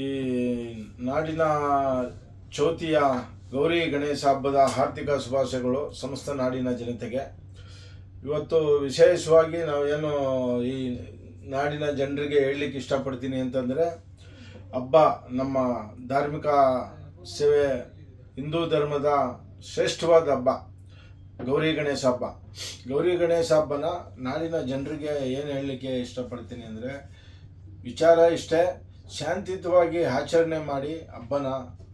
ಈ ನಾಡಿನ ಚೌತಿಯ ಗೌರಿ ಗಣೇಶ ಹಬ್ಬದ ಆರ್ಥಿಕ ಶುಭಾಶಯಗಳು ಸಮಸ್ತ ನಾಡಿನ ಜನತೆಗೆ. ಇವತ್ತು ವಿಶೇಷವಾಗಿ ನಾವೇನು ಈ ನಾಡಿನ ಜನರಿಗೆ ಹೇಳಲಿಕ್ಕೆ ಇಷ್ಟಪಡ್ತೀನಿ ಅಂತಂದರೆ, ಹಬ್ಬ ನಮ್ಮ ಧಾರ್ಮಿಕ ಸೇವೆ, ಹಿಂದೂ ಧರ್ಮದ ಶ್ರೇಷ್ಠವಾದ ಹಬ್ಬ ಗೌರಿ ಗಣೇಶ ಹಬ್ಬ. ಗೌರಿ ಗಣೇಶ ಹಬ್ಬನ ನಾಡಿನ ಜನರಿಗೆ ಏನು ಹೇಳಲಿಕ್ಕೆ ಇಷ್ಟಪಡ್ತೀನಿ ಅಂದರೆ, ವಿಚಾರ ಇಷ್ಟೇ, ಶಾಂತಿಯುತವಾಗಿ ಆಚರಣೆ ಮಾಡಿ ಹಬ್ಬನ.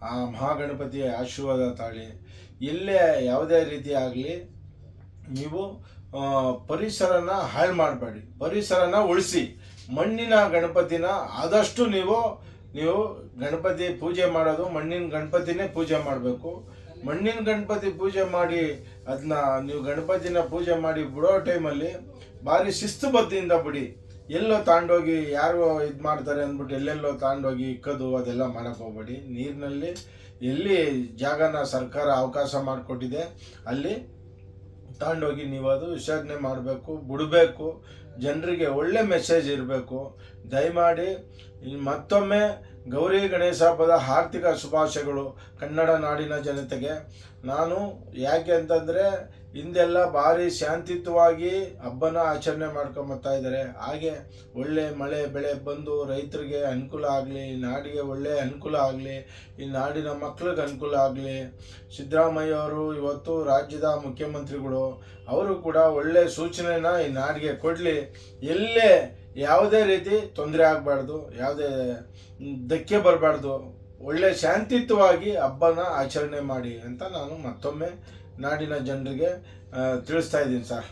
ಆ ಮಹಾಗಣಪತಿಯ ಆಶೀರ್ವಾದ ತಾಳಿ. ಎಲ್ಲೇ ಯಾವುದೇ ರೀತಿ ಆಗಲಿ ನೀವು ಪರಿಸರನ ಹಾಳು ಮಾಡಬೇಡಿ, ಪರಿಸರನ ಉಳಿಸಿ. ಮಣ್ಣಿನ ಗಣಪತಿನ ಆದಷ್ಟು ನೀವು ಗಣಪತಿ ಪೂಜೆ ಮಾಡೋದು ಮಣ್ಣಿನ ಗಣಪತಿನೇ ಪೂಜೆ ಮಾಡಬೇಕು. ಮಣ್ಣಿನ ಗಣಪತಿ ಪೂಜೆ ಮಾಡಿ ಅದನ್ನ ನೀವು ಗಣಪತಿನ ಪೂಜೆ ಮಾಡಿ ಬಿಡೋ ಟೈಮಲ್ಲಿ ಭಾರಿ ಶಿಸ್ತುಬದ್ಧಿಯಿಂದ ಬಿಡಿ. ಎಲ್ಲೋ ತಾಂಡೋಗಿ ಯಾರು ಇದು ಮಾಡ್ತಾರೆ ಅಂದ್ಬಿಟ್ಟು ಎಲ್ಲೆಲ್ಲೋ ತಾಂಡೋಗಿ ಇಕ್ಕೋದು ಅದೆಲ್ಲ ಮಾಡೋಕ್ಕೆ ಹೋಗ್ಬೇಡಿ. ನೀರಿನಲ್ಲಿ ಎಲ್ಲಿ ಜಾಗನ ಸರ್ಕಾರ ಅವಕಾಶ ಮಾಡಿಕೊಟ್ಟಿದೆ ಅಲ್ಲಿ ತಾಂಡೋಗಿ ನೀವು ಅದು ವಿಸರ್ಜನೆ ಮಾಡಬೇಕು, ಬಿಡಬೇಕು. ಜನರಿಗೆ ಒಳ್ಳೆ ಮೆಸೇಜ್ ಇರಬೇಕು. ದಯಮಾಡಿ ಮತ್ತೊಮ್ಮೆ ಗೌರಿ ಗಣೇಶ ಹಬ್ಬದ ಆರ್ಥಿಕ ಶುಭಾಶಯಗಳು ಕನ್ನಡ ನಾಡಿನ ಜನತೆಗೆ. ನಾನು ಯಾಕೆ ಅಂತಂದರೆ, ಹಿಂದೆಲ್ಲ ಭಾರಿ ಶಾಂತಿಯುತವಾಗಿ ಹಬ್ಬನ ಆಚರಣೆ ಮಾಡ್ಕೊಂಬತ್ತಾ ಇದ್ದಾರೆ. ಹಾಗೆ ಒಳ್ಳೆ ಮಳೆ ಬೆಳೆ ಬಂದು ರೈತರಿಗೆ ಅನುಕೂಲ ಆಗಲಿ, ನಾಡಿಗೆ ಒಳ್ಳೆಯ ಅನುಕೂಲ ಆಗಲಿ, ಈ ನಾಡಿನ ಮಕ್ಕಳಿಗೆ ಅನುಕೂಲ ಆಗಲಿ. ಸಿದ್ದರಾಮಯ್ಯವರು ಇವತ್ತು ರಾಜ್ಯದ ಮುಖ್ಯಮಂತ್ರಿಗಳು, ಅವರು ಕೂಡ ಒಳ್ಳೆಯ ಸೂಚನೆನ ಈ ನಾಡಿಗೆ ಕೊಡಲಿ. ಎಲ್ಲೇ ಯಾವುದೇ ರೀತಿ ತೊಂದರೆ ಆಗಬಾರ್ದು, ಯಾವುದೇ ಧಕ್ಕೆ ಬರಬಾರ್ದು, ಒಳ್ಳೆ ಶಾಂತಿಯುತವಾಗಿ ಹಬ್ಬನ ಆಚರಣೆ ಮಾಡಿ ಅಂತ ನಾನು ಮತ್ತೊಮ್ಮೆ ನಾಡಿನ ಜನರಿಗೆ ತಿಳಿಸ್ತಾ ಇದ್ದೀನಿ ಸರ್.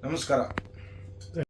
ನಮಸ್ಕಾರ.